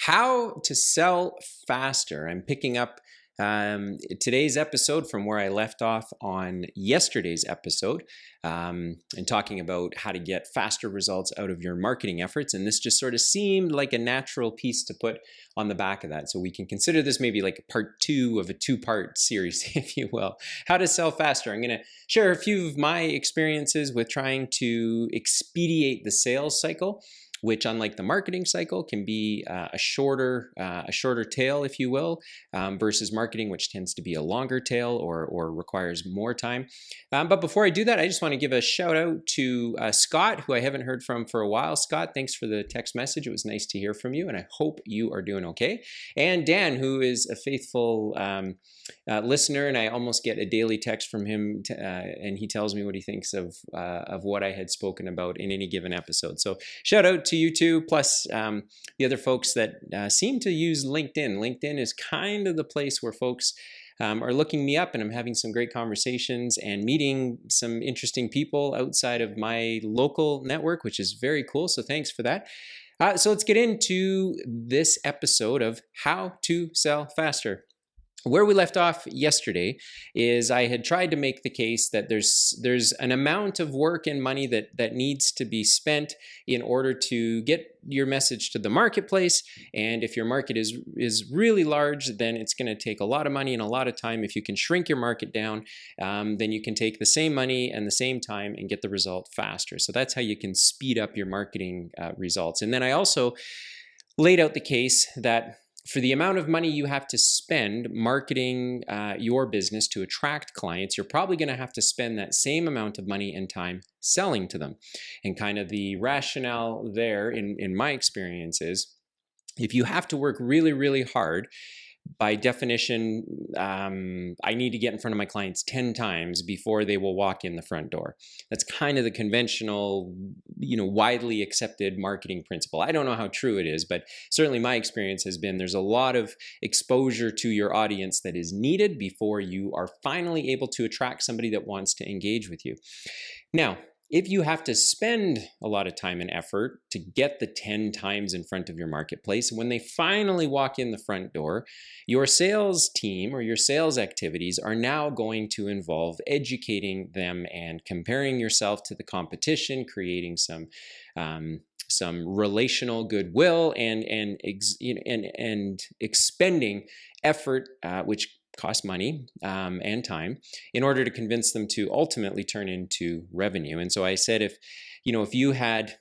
How to sell faster. I'm picking up today's episode from where I left off on yesterday's episode, and talking about how to get faster results out of your marketing efforts. And this just sort of seemed like a natural piece to put on the back of that. So we can consider this maybe like a part two of a two-part series, if you will. How to sell faster. I'm going to share a few of my experiences with trying to expedite the sales cycle, which, unlike the marketing cycle, can be a shorter tail, if you will, versus marketing, which tends to be a longer tail or requires more time. But before I do that, I just want to give a shout out to Scott, who I haven't heard from for a while. Scott, thanks for the text message. It was nice to hear from you, and I hope you are doing okay. And Dan, who is a faithful listener, and I almost get a daily text from him, and he tells me what he thinks of what I had spoken about in any given episode. So shout out to you too, plus the other folks that seem to use LinkedIn. LinkedIn is kind of the place where folks are looking me up, and I'm having some great conversations and meeting some interesting people outside of my local network, which is very cool. So thanks for that. So let's get into this episode of How to Sell Faster. Where we left off yesterday is I had tried to make the case that there's an amount of work and money that needs to be spent in order to get your message to the marketplace. And if your market is really large, then it's going to take a lot of money and a lot of time. If you can shrink your market down, then you can take the same money and the same time and get the result faster. So that's how you can speed up your marketing results. And then I also laid out the case that for the amount of money you have to spend marketing your business to attract clients, you're probably going to have to spend that same amount of money and time selling to them. And kind of the rationale there, in my experience, is if you have to work really, really hard, by definition, I need to get in front of my clients 10 times before they will walk in the front door. That's kind of the conventional, widely accepted marketing principle. I don't know how true it is, but certainly my experience has been there's a lot of exposure to your audience that is needed before you are finally able to attract somebody that wants to engage with you. Now, if you have to spend a lot of time and effort to get the 10 times in front of your marketplace, when they finally walk in the front door, your sales team or your sales activities are now going to involve educating them and comparing yourself to the competition, creating some relational goodwill and expending effort, which cost money and time, in order to convince them to ultimately turn into revenue. And so I said, if you had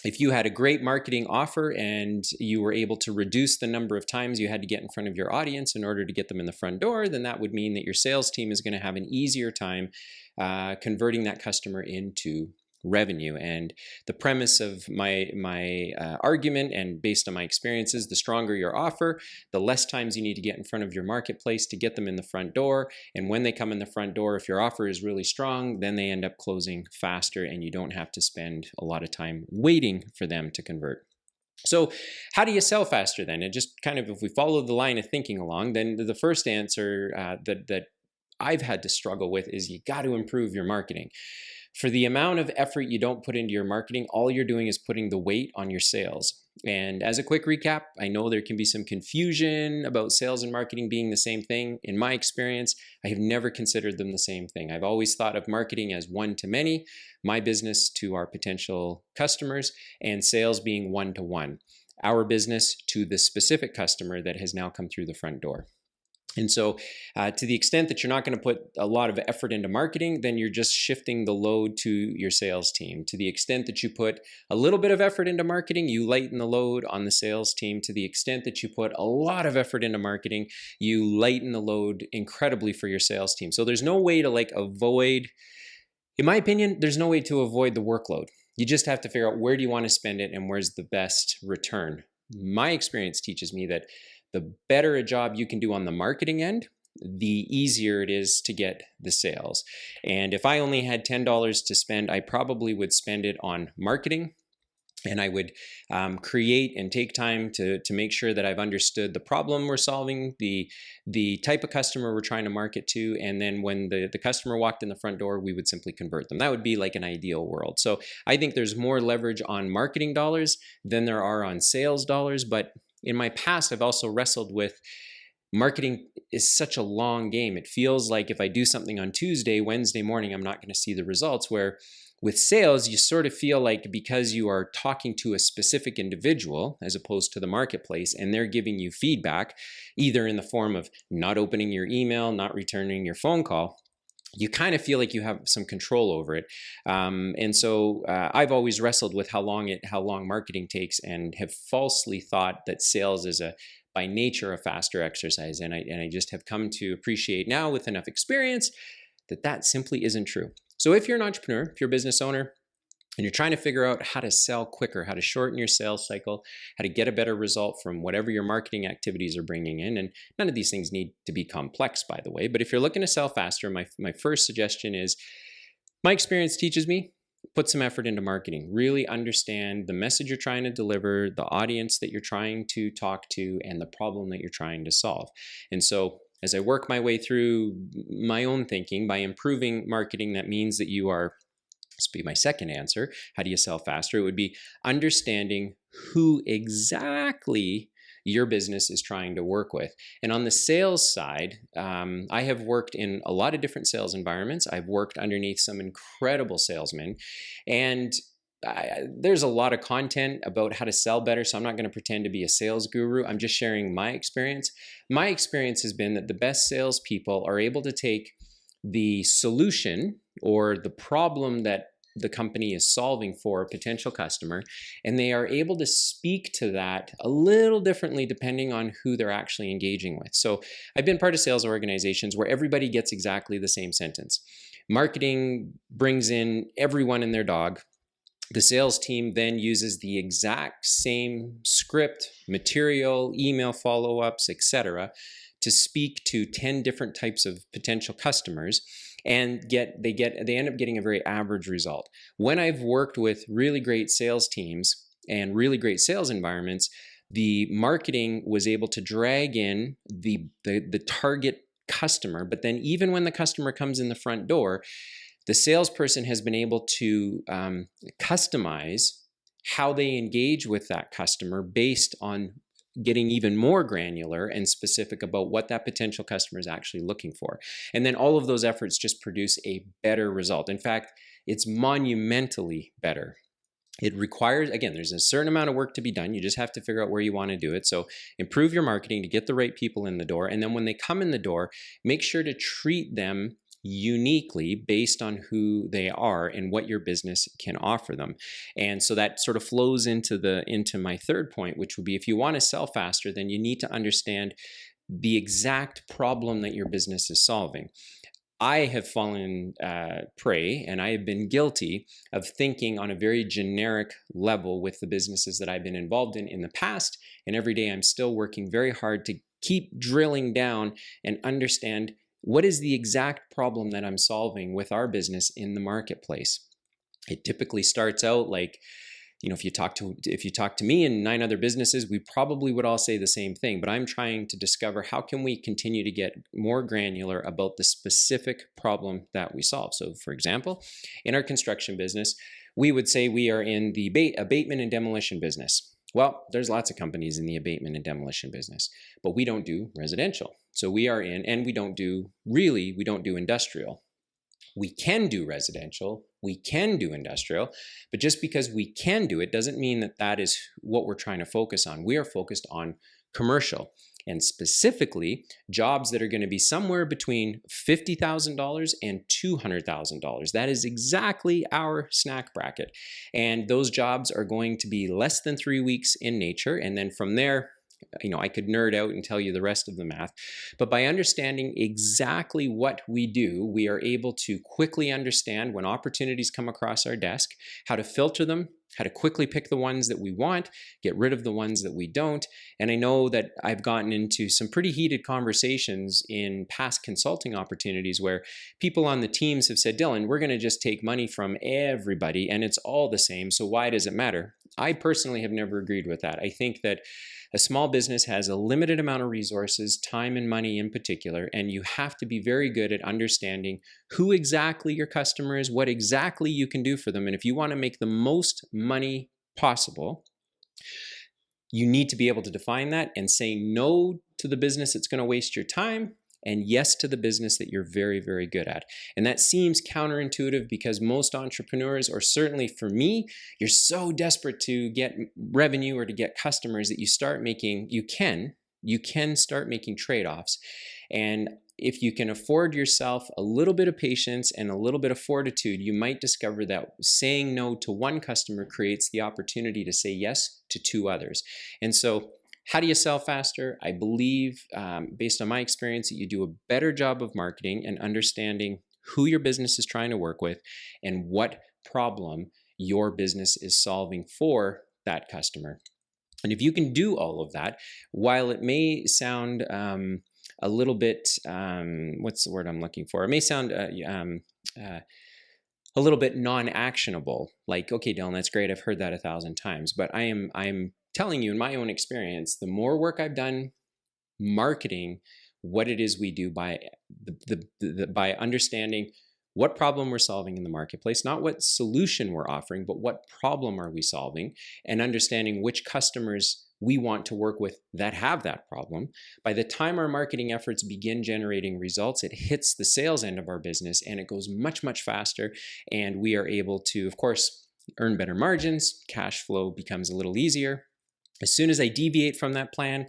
a great marketing offer and you were able to reduce the number of times you had to get in front of your audience in order to get them in the front door, then that would mean that your sales team is going to have an easier time converting that customer into revenue. And the premise of my argument, and based on my experiences, the stronger your offer, the less times you need to get in front of your marketplace to get them in the front door. And when they come in the front door, if your offer is really strong, then they end up closing faster, and you don't have to spend a lot of time waiting for them to convert. So how do you sell faster then? And just kind of, if we follow the line of thinking along, then the first answer that I've had to struggle with is you got to improve your marketing. For the amount of effort you don't put into your marketing, all you're doing is putting the weight on your sales. And as a quick recap, I know there can be some confusion about sales and marketing being the same thing. In my experience, I have never considered them the same thing. I've always thought of marketing as one-to-many, my business to our potential customers, and sales being one-to-one, our business to the specific customer that has now come through the front door. And so to the extent that you're not going to put a lot of effort into marketing, then you're just shifting the load to your sales team. To the extent that you put a little bit of effort into marketing, you lighten the load on the sales team. To the extent that you put a lot of effort into marketing, you lighten the load incredibly for your sales team. So there's no way to avoid, in my opinion, there's no way to avoid the workload. You just have to figure out where do you want to spend it and where's the best return. My experience teaches me that the better a job you can do on the marketing end, the easier it is to get the sales. And if I only had $10 to spend, I probably would spend it on marketing. And I would create and take time to make sure that I've understood the problem we're solving, the type of customer we're trying to market to, and then when the customer walked in the front door, we would simply convert them. That would be like an ideal world. So I think there's more leverage on marketing dollars than there are on sales dollars, but in my past, I've also wrestled with marketing is such a long game. It feels like if I do something on Tuesday, Wednesday morning, I'm not going to see the results. Where with sales, you sort of feel like because you are talking to a specific individual as opposed to the marketplace, and they're giving you feedback, either in the form of not opening your email, not returning your phone call, you kind of feel like you have some control over it. And so I've always wrestled with how long marketing takes, and have falsely thought that sales is by nature a faster exercise. And I just have come to appreciate now with enough experience that simply isn't true. So if you're an entrepreneur, if you're a business owner, and you're trying to figure out how to sell quicker, how to shorten your sales cycle, how to get a better result from whatever your marketing activities are bringing in, and none of these things need to be complex, by the way, but if you're looking to sell faster, my first suggestion is, my experience teaches me, put some effort into marketing. Really understand the message you're trying to deliver, the audience that you're trying to talk to, and the problem that you're trying to solve. And so as I work my way through my own thinking, by improving marketing, that means that you are, this would be my second answer, how do you sell faster? It would be understanding who exactly your business is trying to work with. And on the sales side, I have worked in a lot of different sales environments. I've worked underneath some incredible salesmen, and there's a lot of content about how to sell better, so I'm not going to pretend to be a sales guru. I'm just sharing my experience. My experience has been that the best salespeople are able to take the solution or the problem that the company is solving for a potential customer, and they are able to speak to that a little differently depending on who they're actually engaging with. So I've been part of sales organizations where everybody gets exactly the same sentence. Marketing brings in everyone and their dog. The sales team then uses the exact same script, material, email follow-ups, etc., to speak to 10 different types of potential customers, and they end up getting a very average result. When I've worked with really great sales teams and really great sales environments, the marketing was able to drag in the target customer, but then even when the customer comes in the front door, the salesperson has been able to customize how they engage with that customer based on getting even more granular and specific about what that potential customer is actually looking for. And then all of those efforts just produce a better result. In fact, it's monumentally better. It requires, again, there's a certain amount of work to be done. You just have to figure out where you want to do it. So improve your marketing to get the right people in the door. And then when they come in the door, make sure to treat them uniquely based on who they are and what your business can offer them. And so that sort of flows into my third point, which would be, if you want to sell faster, then you need to understand the exact problem that your business is solving. I have fallen prey, and I have been guilty of thinking on a very generic level with the businesses that I've been involved in the past, and every day I'm still working very hard to keep drilling down and understand what is the exact problem that I'm solving with our business in the marketplace. It typically starts out like, if you talk to me and 9 other businesses, we probably would all say the same thing, but I'm trying to discover how can we continue to get more granular about the specific problem that we solve. So for example, in our construction business, we would say we are in the abatement and demolition business. Well, there's lots of companies in the abatement and demolition business, but we don't do residential. So we are in, and we don't do industrial. We can do residential, we can do industrial, but just because we can do it doesn't mean that that is what we're trying to focus on. We are focused on commercial, and specifically jobs that are going to be somewhere between $50,000 and $200,000. That is exactly our snack bracket. And those jobs are going to be less than 3 weeks in nature. And then from there, I could nerd out and tell you the rest of the math, but by understanding exactly what we do, we are able to quickly understand when opportunities come across our desk, how to filter them, how to quickly pick the ones that we want, get rid of the ones that we don't. And I know that I've gotten into some pretty heated conversations in past consulting opportunities where people on the teams have said, Dylan, we're going to just take money from everybody and it's all the same, so why does it matter? I personally have never agreed with that. I think that a small business has a limited amount of resources, time and money in particular, and you have to be very good at understanding who exactly your customer is, what exactly you can do for them. And if you want to make the most money possible, You need to be able to define that and say no to the business that's going to waste your time and yes to the business that you're very, very good at. And that seems counterintuitive because most entrepreneurs, or certainly for me, you're so desperate to get revenue or to get customers that you can start making trade-offs. And if you can afford yourself a little bit of patience and a little bit of fortitude, you might discover that saying no to one customer creates the opportunity to say yes to 2 others. And so how do you sell faster? I believe, based on my experience, that you do a better job of marketing and understanding who your business is trying to work with and what problem your business is solving for that customer. And if you can do all of that, while it may sound a little bit, what's the word I'm looking for? It may sound a little bit non-actionable, like, okay, Dylan, that's great. I've heard that 1,000 times, but I'm telling you in my own experience, the more work I've done marketing what it is we do by by understanding what problem we're solving in the marketplace, not what solution we're offering, but what problem are we solving, and understanding which customers we want to work with that have that problem. By the time our marketing efforts begin generating results, it hits the sales end of our business and it goes much, much faster. And we are able to, of course, earn better margins. Cash flow becomes a little easier. As soon as I deviate from that plan,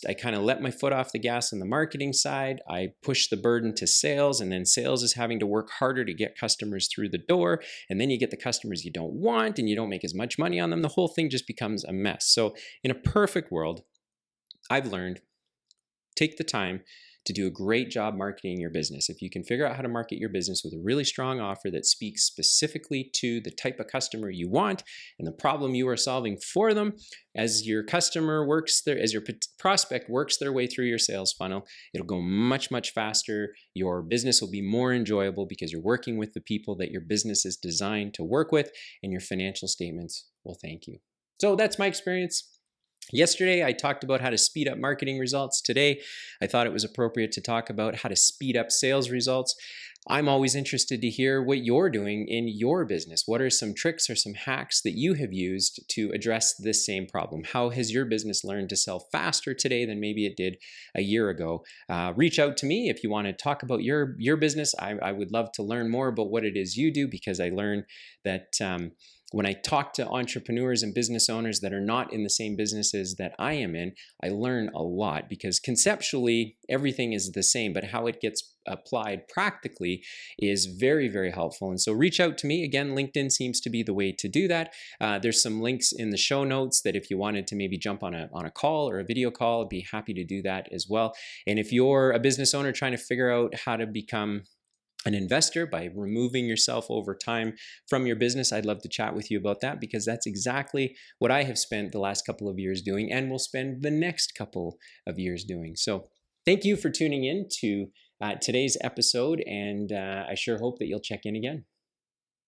I kind of let my foot off the gas on the marketing side. I push the burden to sales, and then sales is having to work harder to get customers through the door. And then you get the customers you don't want and you don't make as much money on them. The whole thing just becomes a mess. So in a perfect world, I've learned, take the time to do a great job marketing your business. If you can figure out how to market your business with a really strong offer that speaks specifically to the type of customer you want and the problem you are solving for them, as your customer works there, as your prospect works their way through your sales funnel, it'll go much, much faster. Your business will be more enjoyable because you're working with the people that your business is designed to work with, and your financial statements will thank you. So that's my experience. Yesterday, I talked about how to speed up marketing results. Today, I thought it was appropriate to talk about how to speed up sales results. I'm always interested to hear what you're doing in your business. What are some tricks or some hacks that you have used to address this same problem? How has your business learned to sell faster today than maybe it did a year ago? Reach out to me if you want to talk about your business. I would love to learn more about what it is you do, because I learn that when I talk to entrepreneurs and business owners that are not in the same businesses that I am in, I learn a lot, because conceptually everything is the same, but how it gets applied practically is very, very helpful. And so reach out to me. Again, LinkedIn seems to be the way to do that. There's some links in the show notes that if you wanted to maybe jump on a call or a video call, I'd be happy to do that as well. And if you're a business owner trying to figure out how to become an investor by removing yourself over time from your business, I'd love to chat with you about that, because that's exactly what I have spent the last couple of years doing and will spend the next couple of years doing. So thank you for tuning in to today's episode, and I sure hope that you'll check in again.